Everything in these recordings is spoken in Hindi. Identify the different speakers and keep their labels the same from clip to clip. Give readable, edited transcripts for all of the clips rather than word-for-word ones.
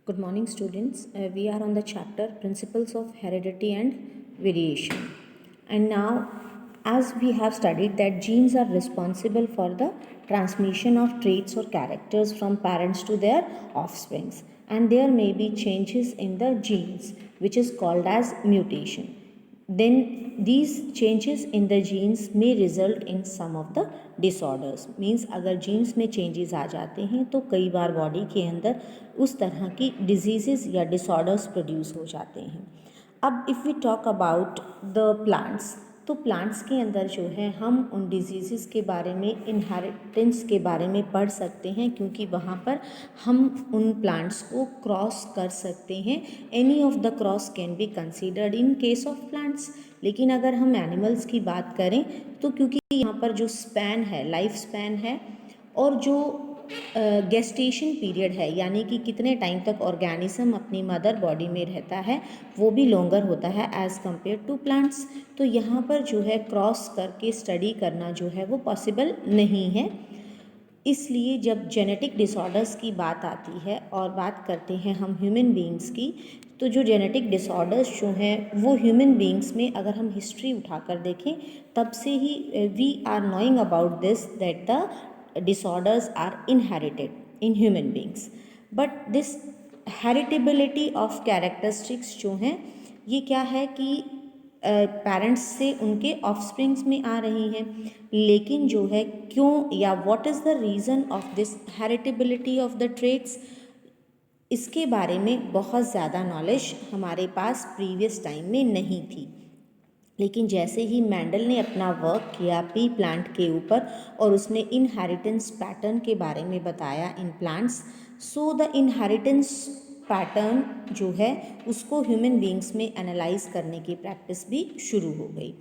Speaker 1: Good morning, students. We are on the chapter Principles of Heredity and Variation. And now, as we have studied that genes are responsible for the transmission of traits or characters from parents to their offsprings, and there may be changes in the genes, which is called as mutation. Then these changes in the genes may result in some of the disorders. Means अगर जीन्स में चेंजेस आ जाते हैं तो कई बार बॉडी के अंदर उस तरह की डिजीज़ या डिसऑर्डर्स प्रोड्यूस हो जाते हैं. अब if we talk about the plants, तो प्लांट्स के अंदर जो है हम उन डिजीज़ के बारे में, इनहेरिटेंस के बारे में पढ़ सकते हैं, क्योंकि वहाँ पर हम उन प्लांट्स को क्रॉस कर सकते हैं. Any of the cross can be considered in case of plants. लेकिन अगर हम एनिमल्स की बात करें तो क्योंकि यहाँ पर जो स्पैन है, लाइफ स्पैन है, और जो गेस्टेशन पीरियड है, यानी कि कितने टाइम तक ऑर्गेनिज्म अपनी मदर बॉडी में रहता है, वो भी लॉन्गर होता है एज़ कम्पेयर टू प्लांट्स. तो यहाँ पर जो है क्रॉस करके स्टडी करना जो है वो पॉसिबल नहीं है. इसलिए जब जेनेटिक डिसऑर्डर्स की बात आती है और बात करते हैं हम ह्यूमन बीइंग्स की, तो जो जेनेटिक डिसऑर्डर्स जो हैं वो ह्यूमन बीइंग्स में अगर हम हिस्ट्री उठाकर देखें तब से ही we are knowing about this that the disorders are inherited in human beings. But this heritability of characteristics जो हैं ये क्या है कि पेरेंट्स से उनके ऑफस्प्रिंग्स में आ रही हैं. लेकिन जो है क्यों या what is the reason of this heritability of the traits, इसके बारे में बहुत ज़्यादा नॉलेज हमारे पास प्रीवियस टाइम में नहीं थी. लेकिन जैसे ही मैंडल ने अपना वर्क किया पी प्लांट के ऊपर और उसने इनहेरिटेंस पैटर्न के बारे में बताया in plants, so the inheritance pattern जो है उसको ह्यूमन बीइंग्स में एनालाइज करने की प्रैक्टिस भी शुरू हो गई.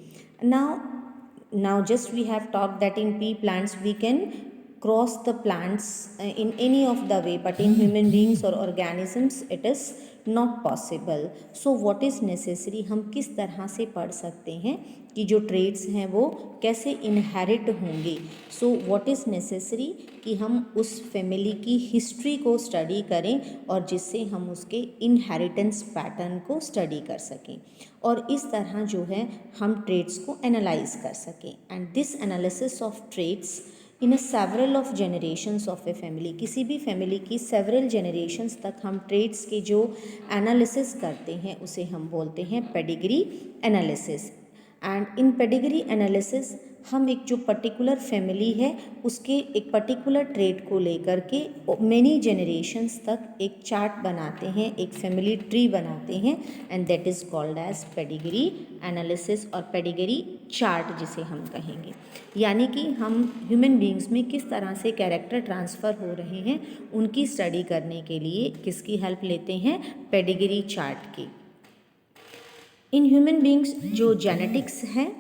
Speaker 1: Now just we have talk that in pea plants we can cross the plants in any of the way, but in human beings or organisms it is not possible. So what is necessary, हम किस तरह से पढ़ सकते हैं कि जो ट्रेड्स हैं वो कैसे इनहेरिट होंगे. सो व्हाट इज़ नेसेसरी कि हम उस फैमिली की हिस्ट्री को स्टडी करें और जिससे हम उसके इनहेरिटेंस पैटर्न को स्टडी कर सकें और इस तरह जो है हम ट्रेड्स को एनालाइज कर सकें. And this analysis of trades in several of generations of a family, किसी भी फैमिली की सेवरल जनरेशन्स तक हम ट्रेड्स के जो एनालिसिस करते हैं उसे हम बोलते हैं pedigree analysis. And in pedigree analysis हम एक जो पर्टिकुलर फैमिली है उसके एक पर्टिकुलर ट्रेड को लेकर के मेनी जनरेशन्स तक एक चार्ट बनाते हैं, एक फैमिली ट्री बनाते हैं, and that is called as pedigree analysis और पेडिग्री चार्ट जिसे हम कहेंगे. यानी कि हम ह्यूमन बीइंग्स में किस तरह से कैरेक्टर ट्रांसफ़र हो रहे हैं उनकी स्टडी करने के लिए किसकी हेल्प लेते हैं, पेडिग्री चार्ट की. इन ह्यूमन बीइंग्स जो जेनेटिक्स है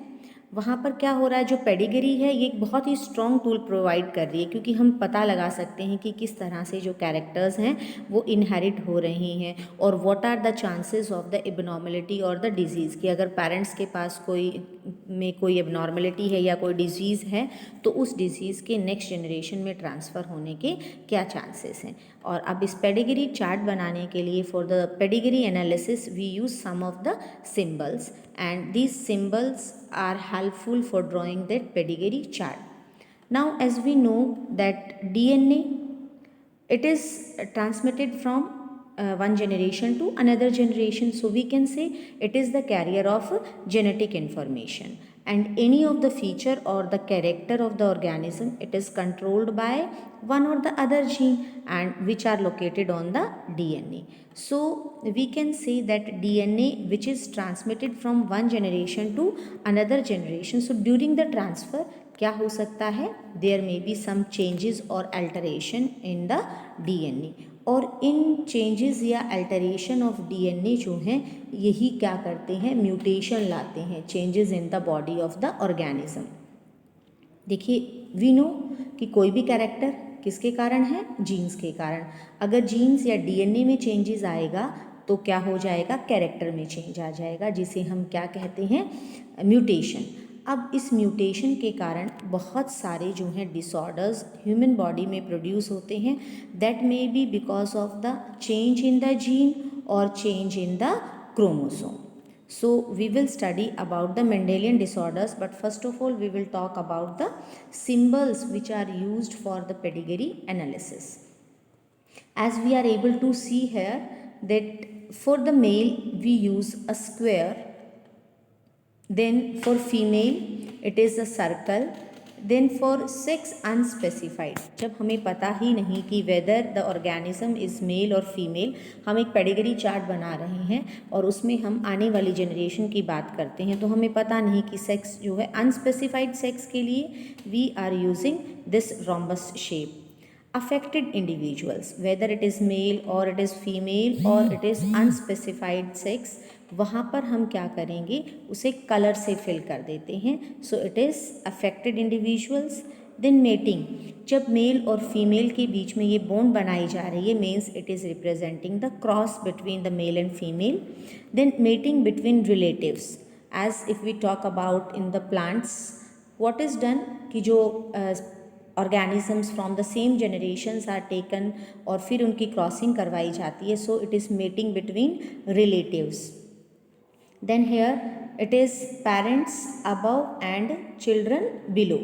Speaker 1: वहाँ पर क्या हो रहा है, जो पेडिग्री है ये एक बहुत ही स्ट्रॉन्ग टूल प्रोवाइड कर रही है, क्योंकि हम पता लगा सकते हैं कि किस तरह से जो कैरेक्टर्स हैं वो इनहेरिट हो रही हैं और what are the chances of the abnormality और द डिजीज़, कि अगर पेरेंट्स के पास कोई एबनॉर्मलिटी है या कोई डिजीज़ है तो उस डिजीज़ के नेक्स्ट जनरेशन में ट्रांसफ़र होने के क्या चांसेस हैं. और अब इस पेडिग्री चार्ट बनाने के लिए for the pedigree analysis we use some of the symbols, and these symbols are helpful for drawing that pedigree chart. Now as we know that DNA, it is transmitted from one generation to another generation, so we can say it is the carrier of genetic information, and any of the feature or the character of the organism it is controlled by one or the other gene and which are located on the DNA. So we can say that DNA which is transmitted from one generation to another generation, so during the transfer क्या हो सकता है, there may be some changes और अल्टरेशन इन द DNA, और इन चेंजेस या अल्टरेशन ऑफ DNA जो हैं यही क्या करते हैं, म्यूटेशन लाते हैं, changes in the body of the organism. देखिए वी नो कि कोई भी कैरेक्टर किसके कारण है, जीन्स के कारण. अगर जीन्स या DNA में चेंजेस आएगा तो क्या हो जाएगा, कैरेक्टर में चेंज आ जाएगा, जिसे हम क्या कहते हैं, म्यूटेशन. अब इस म्यूटेशन के कारण बहुत सारे जो हैं डिसऑर्डर्स ह्यूमन बॉडी में प्रोड्यूस होते हैं, that may be because of the change in the gene और change in the chromosome. So we will study about the Mendelian disorders, but first of all we will talk about the symbols which are used for the pedigree analysis. As we are able to see here that for the male we use a square, then for female it is a circle, then for sex unspecified, जब हमें पता ही नहीं कि whether the organism is male और फीमेल, हम एक पेडिग्री चार्ट बना रहे हैं और उसमें हम आने वाली जनरेशन की बात करते हैं, तो हमें पता नहीं कि सेक्स जो है अनस्पेसिफाइड सेक्स के लिए we are using this rhombus shape. Affected individuals, whether it is male or it is female or it is unspecified sex, वहाँ पर हम क्या करेंगे, उसे कलर से फिल कर देते हैं. So it is affected individuals. Then mating, जब मेल और फीमेल के बीच में ये बॉन्ड बनाई जा रही है, means it is representing the cross between the male and female. Then mating between relatives, as if we talk about in the plants, what is done कि जो organisms from the same generations are taken और फिर उनकी क्रॉसिंग करवाई जाती है. So it is mating between relatives. Then here it is parents above and children below.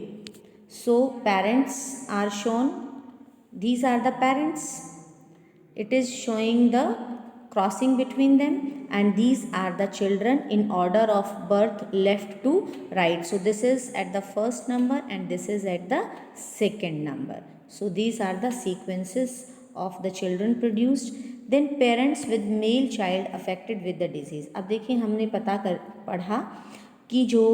Speaker 1: So parents are shown, these are the parents, it is showing the crossing between them, and these are the children in order of birth left to right. So this is at the first number and this is at the second number. So these are the sequences of the children produced. Then parents with male child affected with the disease. अब देखिए हमने पढ़ा कि जो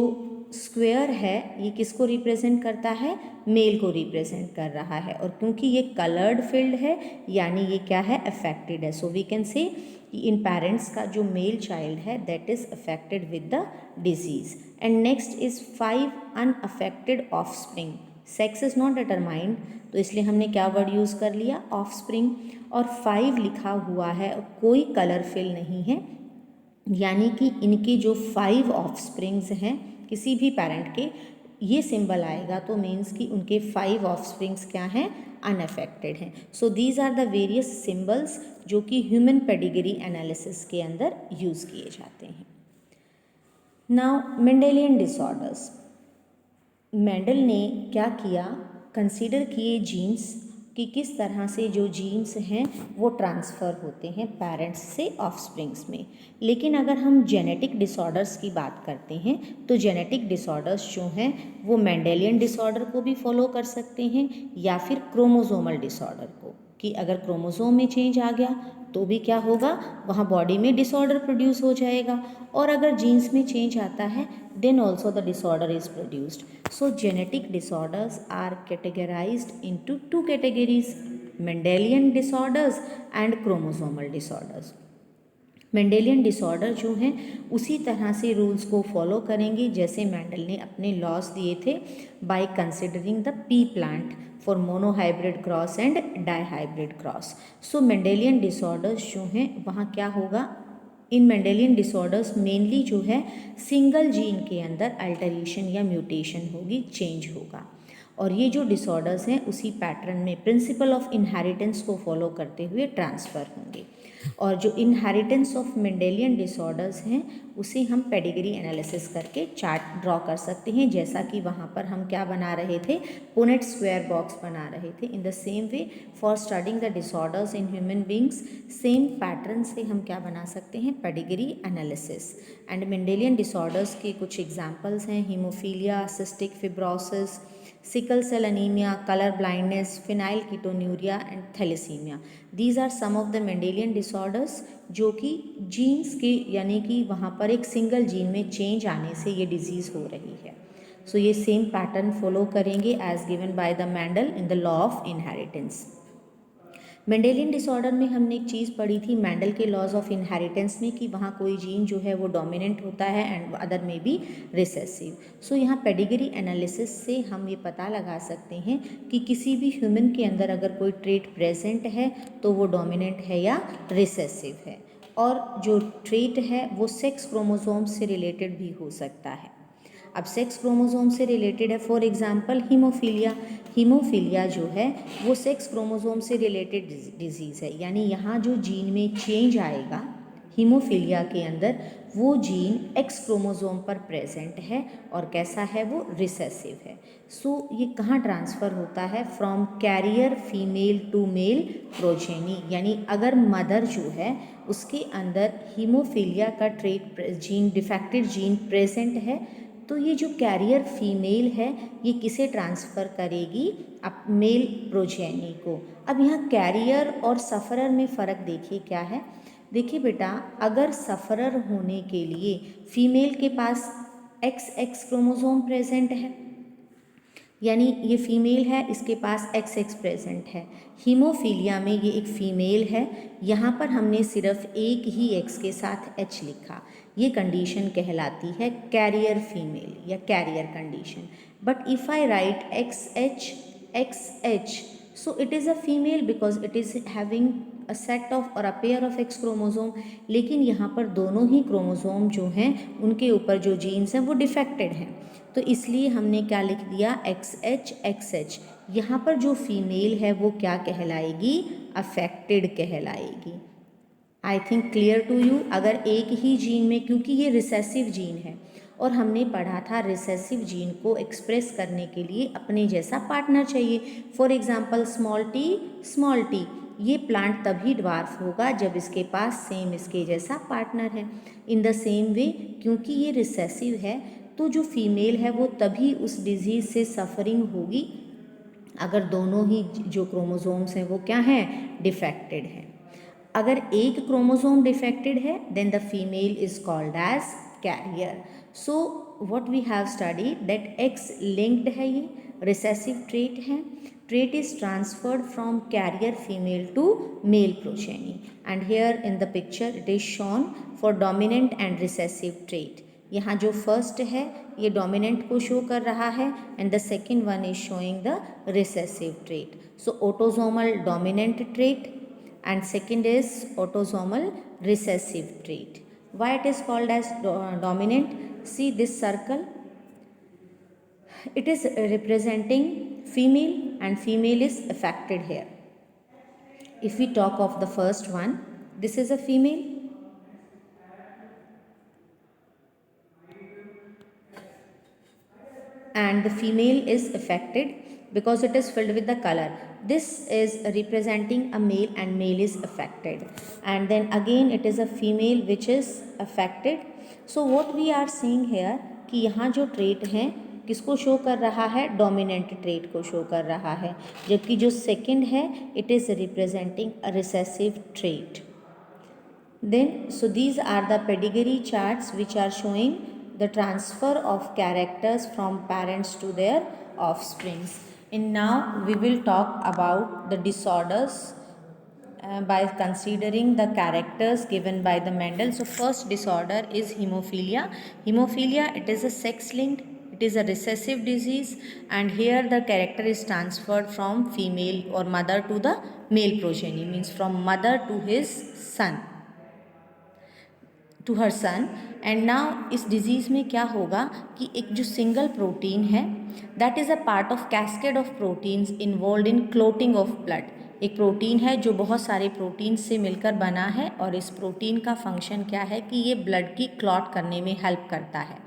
Speaker 1: स्क्वायर है ये किसको रिप्रेजेंट करता है, मेल को रिप्रेजेंट कर रहा है, और क्योंकि ये कलर्ड फील्ड है यानी ये क्या है, अफेक्टेड है. सो वी कैन से कि इन पेरेंट्स का जो मेल चाइल्ड है that is affected with the disease. And next is 5 unaffected offspring. Sex is not determined, तो इसलिए हमने क्या वर्ड यूज़ कर लिया, ऑफस्प्रिंग. और 5 लिखा हुआ है, कोई कलर फिल नहीं है, यानी कि इनके जो 5 ऑफस्प्रिंग्स हैं किसी भी पेरेंट के, ये सिंबल आएगा तो मीन्स कि उनके 5 ऑफस्प्रिंग्स क्या हैं, अनअफेक्टेड हैं. So these are the various symbols जो कि ह्यूमन पेडिग्री एनालिसिस के अंदर यूज़ किए जाते हैं. Now Mendelian disorders. मेंडल ने क्या किया, कंसीडर किए जीन्स कि किस तरह से जो जीन्स हैं वो ट्रांसफ़र होते हैं पेरेंट्स से ऑफस्प्रिंग्स में. लेकिन अगर हम जेनेटिक डिसऑर्डर्स की बात करते हैं तो जेनेटिक डिसऑर्डर्स जो हैं वो मेंडेलियन डिसऑर्डर को भी फॉलो कर सकते हैं या फिर क्रोमोसोमल डिसऑर्डर को, कि अगर क्रोमोसोम में चेंज आ गया तो भी क्या होगा, वहाँ बॉडी में डिसऑर्डर प्रोड्यूस हो जाएगा, और अगर जीन्स में चेंज आता है then also the disorder is produced. So genetic disorders are categorized into 2 categories, Mendelian disorders and chromosomal disorders. Mendelian disorder जो हैं उसी तरह से रूल्स को फॉलो करेंगे जैसे मेंडल ने अपने लॉस दिए थे, by considering the P plant for monohybrid cross and dihybrid cross. So Mendelian disorders जो हैं वहाँ क्या होगा, इन मेंडेलियन डिसऑर्डर्स मेनली जो है सिंगल जीन के अंदर अल्टरेशन या म्यूटेशन होगी, चेंज होगा, और ये जो डिसऑर्डर्स हैं उसी पैटर्न में प्रिंसिपल ऑफ इनहेरिटेंस को फॉलो करते हुए ट्रांसफ़र होंगे. और जो इनहेरिटेंस ऑफ मेंडेलियन डिसऑर्डर्स हैं उसे हम पेडिग्री एनालिसिस करके चार्ट ड्रॉ कर सकते हैं, जैसा कि वहाँ पर हम क्या बना रहे थे, पुनेट स्क्वायर बॉक्स बना रहे थे. In the same way for studying the disorders in human beings, same pattern से हम क्या बना सकते हैं, pedigree analysis. And Mendelian disorders के कुछ एग्जाम्पल्स हैं, haemophilia, cystic fibrosis, sickle cell anaemia, colour blindness, phenylketonuria and thalassaemia. These are some of the Mendelian disorders जो कि जीन्स के यानी कि वहाँ पर एक सिंगल जीन में चेंज आने से ये डिजीज़ हो रही है. सो ये सेम पैटर्न फॉलो करेंगे as given by the Mendel in the law of inheritance. Mendelian disorder में हमने एक चीज़ पढ़ी थी मेंडल के लॉज ऑफ इनहेरिटेंस में कि वहाँ कोई जीन जो है वो डोमिनेंट होता है एंड अदर में भी रिसेसिव. सो यहाँ पेडिग्री एनालिसिस से हम ये पता लगा सकते हैं कि किसी भी ह्यूमन के अंदर अगर कोई ट्रेट प्रेजेंट है तो वो डोमिनेंट है या रिसेसिव है, और जो ट्रेट है वो सेक्स क्रोमोसोम से रिलेटेड भी हो सकता है. अब सेक्स क्रोमोसोम से रिलेटेड है, फॉर एग्जांपल हीमोफीलिया। हीमोफीलिया जो है वो सेक्स क्रोमोसोम से रिलेटेड डिजीज़ है, यानी यहाँ जो जीन में चेंज आएगा हीमोफीलिया के अंदर, वो जीन एक्स क्रोमोसोम पर प्रेजेंट है और कैसा है, वो रिसेसिव है। सो ये कहाँ ट्रांसफ़र होता है, from carrier female to male progeny, यानी अगर मदर जो है उसके अंदर हीमोफीलिया का trait gene, defected gene present है, तो ये जो कैरियर फीमेल है ये किसे ट्रांसफ़र करेगी, अब मेल प्रोजेनी को। अब यहाँ कैरियर और सफ़रर में फ़र्क देखिए क्या है। देखिए बेटा, अगर सफ़रर होने के लिए फीमेल के पास एक्स क्रोमोसोम प्रेजेंट है, यानी ये फीमेल है, इसके पास एक्स प्रेजेंट है। हीमोफीलिया में ये एक फीमेल है, यहाँ पर हमने सिर्फ एक ही एक्स के साथ एच लिखा, ये कंडीशन कहलाती है कैरियर फीमेल या carrier condition. But if I write X H, so it is a female because it is having a set of और a pair of X chromosome, लेकिन यहाँ पर दोनों ही क्रोमोसोम जो हैं उनके ऊपर जो जीन्स हैं वो डिफेक्टेड हैं, तो इसलिए हमने क्या लिख दिया, एक्स एच। यहाँ पर जो फीमेल है वो क्या कहलाएगी, अफेक्टेड कहलाएगी। I think clear to you. अगर एक ही जीन में, क्योंकि ये रिसेसिव जीन है और हमने पढ़ा था रिसेसिव जीन को एक्सप्रेस करने के लिए अपने जैसा पार्टनर चाहिए। फॉर एग्जांपल स्मॉल टी, ये प्लांट तभी ड्वार्फ होगा जब इसके पास सेम इसके जैसा पार्टनर है। इन द सेम वे, क्योंकि ये रिसेसिव है तो जो फीमेल है वो तभी उस डिजीज़ से सफरिंग होगी अगर दोनों ही जो क्रोमोसोम्स हैं वो क्या हैं, डिफेक्टेड हैं। अगर एक क्रोमोसोम डिफेक्टेड है then the female is called as carrier. So what we have studied that X linked है, ये रिसेसिव ट्रेट है, trait is transferred from carrier female to male progeny, and here in the picture it is shown for dominant and recessive trait. यहाँ जो फर्स्ट है ये डोमिनेंट को शो कर रहा है and the second one is showing the recessive trait. So autosomal dominant trait and second is autosomal recessive trait. Why it is called as dominant? See this circle, it is representing female and female is affected here. If we talk of the first one, this is a female and the female is affected because it is filled with the color. This is representing a male and male is affected, and then again it is a female which is affected. So what we are seeing here कि यहाँ जो ट्रेट हैं किसको शो कर रहा है, डोमिनेंट ट्रेट को शो कर रहा है, जबकि जो सेकंड है it is representing a recessive trait. Then so these are the pedigree charts which are showing the transfer of characters from parents to their offsprings. And now we will talk about the disorders by considering the characters given by the Mendel. So first disorder is hemophilia. Hemophilia, it is a sex linked, it is a recessive disease, and here the character is transferred from female or mother to the male progeny, means from mother to his son, to her son. And now इस डिज़ीज़ में क्या होगा कि एक जो सिंगल प्रोटीन है that is a part of cascade of proteins involve in clotting of blood. एक प्रोटीन है जो बहुत सारे प्रोटीन से मिलकर बना है और इस प्रोटीन का फंक्शन क्या है कि ये ब्लड की क्लॉट करने में हेल्प करता है.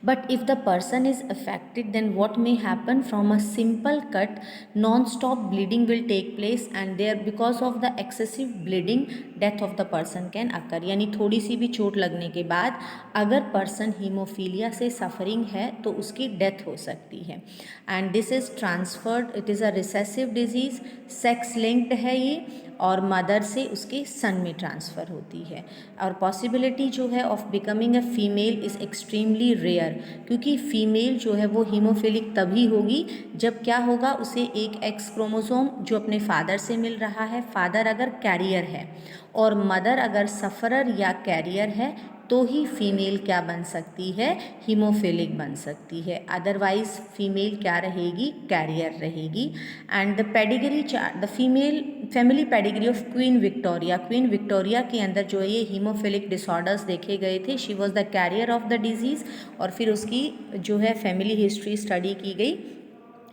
Speaker 1: But if the person is affected, then what may happen, from a simple cut non-stop bleeding will take place, and there because of the excessive bleeding death of the person can occur. यानी थोड़ी सी भी चोट लगने के बाद अगर पर्सन हीमोफीलिया से सफरिंग है तो उसकी डेथ हो सकती है. And this is transferred, it is a recessive disease, sex linked है ये और मदर से उसके सन में ट्रांसफ़र होती है. और पॉसिबिलिटी जो है of becoming a female is extremely rare, क्योंकि फीमेल जो है वो हीमोफिलिक तभी होगी जब क्या होगा, उसे एक एक्स क्रोमोसोम जो अपने फादर से मिल रहा है, फादर अगर कैरियर है और मदर अगर सफ़रर या कैरियर है, तो ही फीमेल क्या बन सकती है, हीमोफिलिक बन सकती है, अदरवाइज फीमेल क्या रहेगी, कैरियर रहेगी। And the pedigree chart, the female family pedigree of queen Victoria के अंदर जो है ये हीमोफिलिक डिसऑर्डर्स देखे गए थे। She was the carrier of the disease, और फिर उसकी जो है फैमिली हिस्ट्री स्टडी की गई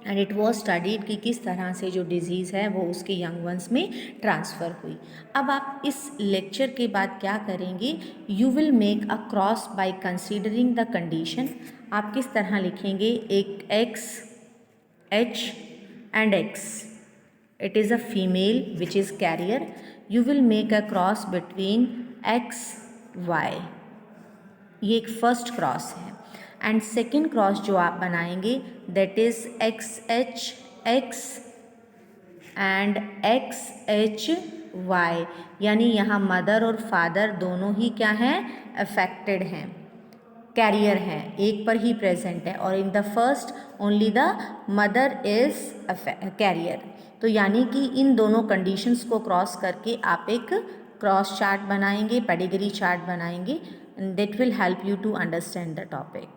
Speaker 1: एंड इट वॉज स्टडीड कि किस तरह से जो डिज़ीज़ है वो उसके यंग वंस में ट्रांसफ़र हुई। अब आप इस लेक्चर के बाद क्या करेंगे, you will make a cross bye considering the condition. आप किस तरह लिखेंगे, एक X, H and X, it is a female which is carrier, you will make a cross between X, Y, ये एक फर्स्ट क्रॉस है। एंड सेकेंड क्रॉस जो आप बनाएंगे that is XH X and XH Y, यानी यहाँ मदर और फादर दोनों ही क्या हैं, अफेक्टेड हैं, कैरियर हैं, एक पर ही प्रेजेंट है, और in the first only the mother is carrier. तो यानी कि इन दोनों कंडीशंस को क्रॉस करके आप एक क्रॉस चार्ट बनाएंगे, पेडिग्री चार्ट बनाएंगे, and that will help you to understand the topic.